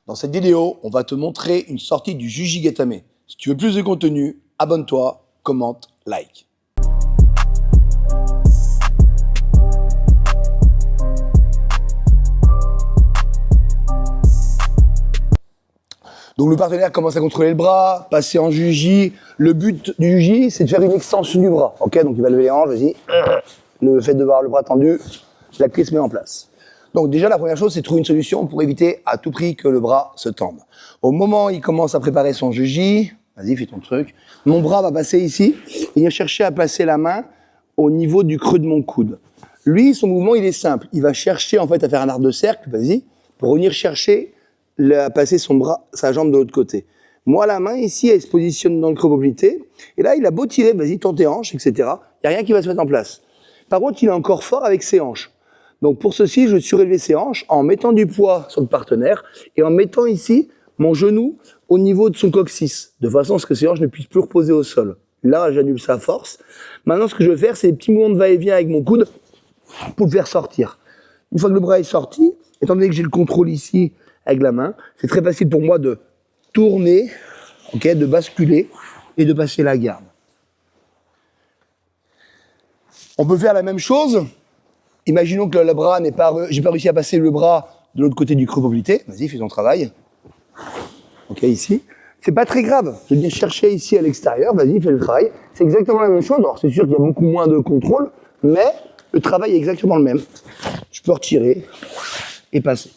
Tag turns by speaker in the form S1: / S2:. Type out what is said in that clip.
S1: Dans cette vidéo, on va te montrer une sortie du Jujigatame. Si tu veux plus de contenu, abonne-toi, commente, like. Donc le partenaire commence à contrôler le bras, passer en Juji. Le but du Juji, c'est de faire une extension du bras. Ok, donc il va lever les hanches, vas-y. Le fait de voir le bras tendu, la clé se met en place. Donc déjà, la première chose, c'est de trouver une solution pour éviter à tout prix que le bras se tende. Au moment où il commence à préparer son Juji, vas-y, fais ton truc. Mon bras va passer ici, il va chercher à placer la main au niveau du creux de mon coude. Lui, son mouvement, il est simple. Il va chercher en fait à faire un arc de cercle, vas-y, pour venir chercher à passer son bras, sa jambe de l'autre côté. Moi, la main ici, elle se positionne dans le creux mobilité. Et là, il a beau tirer, vas-y, tends tes hanches, etc. Il n'y a rien qui va se mettre en place. Par contre, il est encore fort avec ses hanches. Donc pour ceci, je vais surélever ses hanches en mettant du poids sur le partenaire et en mettant ici mon genou au niveau de son coccyx, de façon à ce que ses hanches ne puissent plus reposer au sol. Là, j'annule sa force. Maintenant, ce que je vais faire, c'est des petits mouvements de va-et-vient avec mon coude pour le faire sortir. Une fois que le bras est sorti, étant donné que j'ai le contrôle ici avec la main, c'est très facile pour moi de tourner, okay, de basculer et de passer la garde. On peut faire la même chose. Imaginons que le bras n'est pas, j'ai pas réussi à passer le bras de l'autre côté du creux mobilité. Vas-y, fais ton travail. Ok, ici. C'est pas très grave. Je viens chercher ici à l'extérieur. Vas-y, fais le travail. C'est exactement la même chose. Alors, c'est sûr qu'il y a beaucoup moins de contrôle, mais le travail est exactement le même. Je peux retirer et passer.